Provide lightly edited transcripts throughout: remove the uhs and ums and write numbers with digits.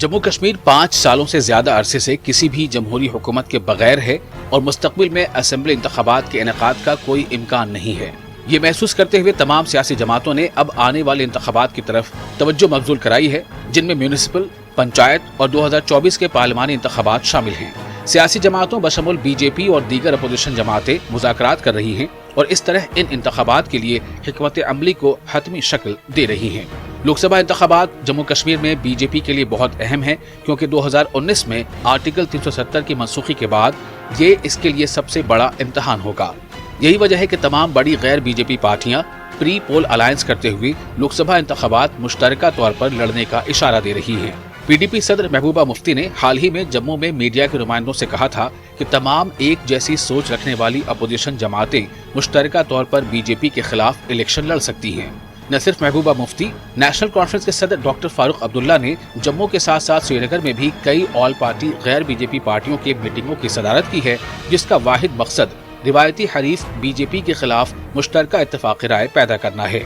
जम्मू कश्मीर 5 सालों से ज्यादा अरसे से किसी भी जमहूरी हुकूमत के बगैर है और मुस्तकबिल में असेंबली इंतखाबात के इनेकाद का कोई इम्कान नहीं है। ये महसूस करते हुए तमाम सियासी जमातों ने अब आने वाले इंतखाबात की तरफ तवज्जो मबजूल कराई है, जिनमें म्यूनिसिपल, पंचायत और 2024 के पार्लिमानी इंतखाबात शामिल हैं। सियासी जमातों बशमुल बीजेपी और दीगर अपोजिशन जमातें मुज़ाकरात कर रही हैं और इस तरह इन इंतखाबात के लिए हिकमत अमली को हतमी शक्ल दे रही हैं। लोकसभा इंतखाबात जम्मू कश्मीर में बीजेपी के लिए बहुत अहम है, क्योंकि 2019 में आर्टिकल 370 की मनसूखी के बाद ये इसके लिए सबसे बड़ा इम्तहान होगा। यही वजह है कि तमाम बड़ी गैर बीजेपी पार्टियां प्री पोल अलायंस करते हुए लोकसभा इंतखाबात मुश्तरका तौर पर लड़ने का इशारा दे रही हैं। पीडीपी सदर महबूबा मुफ्ती ने हाल ही में जम्मू में मीडिया के नुमाइंदों से कहा था कि तमाम एक जैसी सोच रखने वाली अपोजिशन जमातें मुश्तरका तौर पर बीजेपी के खिलाफ इलेक्शन लड़ सकती हैं। न सिर्फ महबूबा मुफ्ती, नेशनल कॉन्फ्रेंस के सदर डॉक्टर फारूक अब्दुल्ला ने जम्मू के साथ साथ श्रीनगर में भी कई ऑल पार्टी गैर बीजेपी पार्टियों की मीटिंगों की सदारत की है, जिसका वाहिद मकसद रिवायती हरीफ बीजेपी के खिलाफ मुश्तरका इत्तेफाक राय पैदा करना है।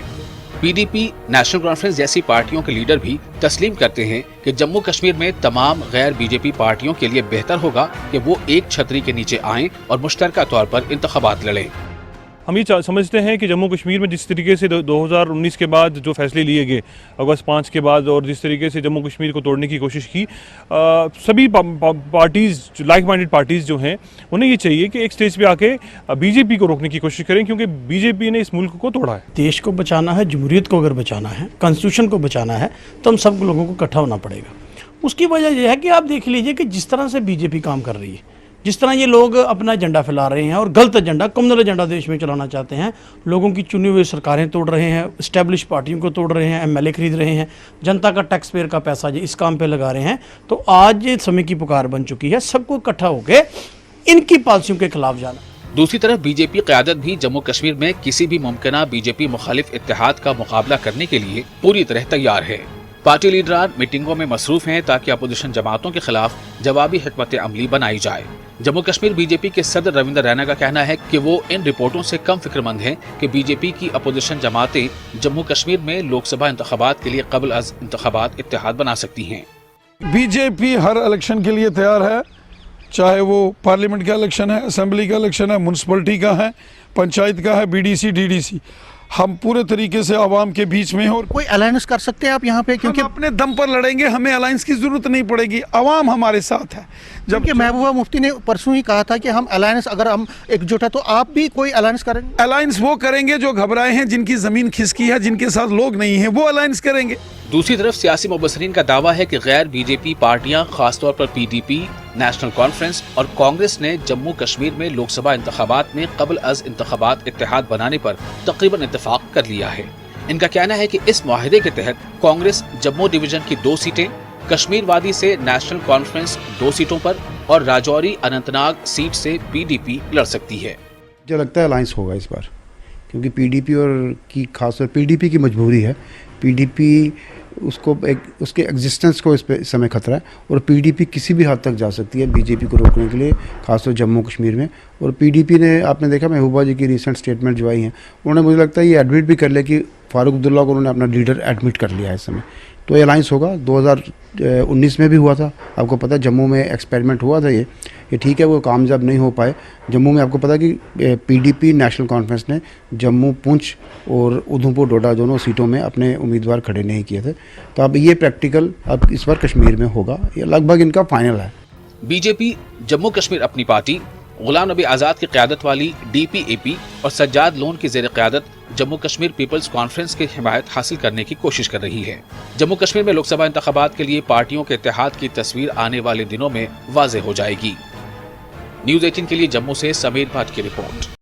पीडीपी, नेशनल कॉन्फ्रेंस जैसी पार्टियों के लीडर भी तस्लीम करते हैं कि जम्मू कश्मीर में तमाम गैर बीजेपी पार्टियों के लिए बेहतर होगा कि वो एक छतरी के नीचे आएं और मुश्तरका तौर पर इंतखाबात लड़ें। हम ये समझते हैं कि जम्मू कश्मीर में जिस तरीके से 2019 के बाद जो फैसले लिए गए, अगस्त 5 के बाद, और जिस तरीके से जम्मू कश्मीर को तोड़ने की कोशिश की, सभी पार्टीज़, लाइक माइंडेड पार्टीज़ जो हैं, उन्हें ये चाहिए कि एक स्टेज पे आके बीजेपी को रोकने की कोशिश करें, क्योंकि बीजेपी ने इस मुल्क को तोड़ा है। देश को बचाना है, जमहूरियत को अगर बचाना है, कॉन्स्टिट्यूशन को बचाना है, तो हम सब लोगों को इकट्ठा होना पड़ेगा। उसकी वजह यह है कि आप देख लीजिए कि जिस तरह से बीजेपी काम कर रही है, जिस तरह ये लोग अपना एजेंडा फैला रहे हैं और गलत एजेंडा, कम्युनल एजेंडा देश में चलाना चाहते हैं, लोगों की चुनी हुई सरकारें तोड़ रहे हैं, एस्टेब्लिश पार्टियों को तोड़ रहे हैं, एमएलए खरीद रहे हैं, जनता का टैक्स पेयर का पैसा इस काम पे लगा रहे हैं, तो आज ये समय की पुकार बन चुकी है सबको इकट्ठा होकर इनकी पॉलिसियों के खिलाफ जाना। दूसरी तरफ बीजेपी क़यादत भी जम्मू कश्मीर में किसी भी मुमकिना बीजेपी मुखालिफ इत्तेहाद का मुकाबला करने के लिए पूरी तरह तैयार है। पार्टी लीडरान मीटिंगों में मसरूफ हैं ताकि अपोजिशन जमातों के खिलाफ जवाबी हिकमत अमली बनाई जाए। जम्मू कश्मीर बीजेपी के सदर रविंद्र रैना का कहना है कि वो इन रिपोर्टों से कम फिक्रमंद हैं कि बीजेपी की अपोजिशन जमातें जम्मू कश्मीर में लोकसभा इंतखाबात के लिए कबल अज इंतखाबात इत्तेहाद बना सकती हैं। बीजेपी हर इलेक्शन के लिए तैयार है, चाहे वो पार्लियामेंट का इलेक्शन है, असेंबली का इलेक्शन है, म्यूनसिपलिटी का है, पंचायत का है, बीडीसी, डीडीसी, हम पूरे तरीके से आवाम के बीच में हैं। और कोई अलायंस कर सकते हैं आप यहाँ पे, क्योंकि हम अपने दम पर लड़ेंगे, हमें अलायंस की जरूरत नहीं पड़ेगी, आवाम हमारे साथ है। जबकि महबूबा मुफ्ती ने परसों ही कहा था कि हम अलायंस, अगर हम एकजुट है तो आप भी कोई अलायंस करेंगे। अलायंस वो करेंगे जो घबराए हैं, जिनकी जमीन खिसकी है, जिनके साथ लोग नहीं है, वो अलायंस करेंगे। दूसरी तरफ सियासी मुबसरीन का दावा है कि गैर बीजेपी पार्टियां, खासतौर पर पीडीपी, नेशनल कॉन्फ्रेंस और कांग्रेस ने जम्मू कश्मीर में लोकसभा इंतखाबात में कबल अज इंतखाबात इत्तेहाद बनाने पर तकरीबन इत्तेफाक कर लिया है। इनका कहना है कि इस मुआहदे के तहत कांग्रेस जम्मू डिवीजन की 2 सीटें, कश्मीर वादी से नेशनल कॉन्फ्रेंस 2 सीटों पर और राजौरी अनंतनाग सीट से पीडीपी लड़ सकती है। मुझे लगता है अलायंस होगा इस बार, क्योंकि पीडीपी और की खासतौर पीडीपी की मजबूरी है। पीडीपी उसके एग्जिस्टेंस को इस समय खतरा है, और पीडीपी किसी भी हद तक जा सकती है बीजेपी को रोकने के लिए, खासतौर जम्मू कश्मीर में। और पीडीपी ने, आपने देखा महबूबा जी की रीसेंट स्टेटमेंट जो आई हैं, उन्होंने, मुझे लगता है ये एडमिट भी कर लिया कि फारूक अब्दुल्ला को उन्होंने अपना लीडर एडमिट कर लिया है इस समय। तो ये अलायंस होगा। 2019 में भी हुआ था, आपको पता है, जम्मू में एक्सपेरिमेंट हुआ था। ये ठीक है, वो कामयाब नहीं हो पाए। जम्मू में आपको पता है कि पीडीपी, नेशनल कॉन्फ्रेंस ने जम्मू, पुंछ और उधमपुर, डोडा दोनों सीटों में अपने उम्मीदवार खड़े नहीं किए थे। तो अब ये प्रैक्टिकल अब इस बार कश्मीर में होगा, ये लगभग इनका फाइनल है। बीजेपी जम्मू कश्मीर अपनी पार्टी, गुलाम नबी आज़ाद की क़यादत वाली डीपीएपी और सज्जाद लोन की ज़ेर क़यादत जम्मू कश्मीर पीपल्स कॉन्फ्रेंस की हिमायत हासिल करने की कोशिश कर रही है। जम्मू कश्मीर में लोकसभा इंतखाबात के लिए पार्टियों के इत्तेहाद की तस्वीर आने वाले दिनों में वाज़ेह हो जाएगी। न्यूज़ 18 के लिए जम्मू से समीर भाट की रिपोर्ट।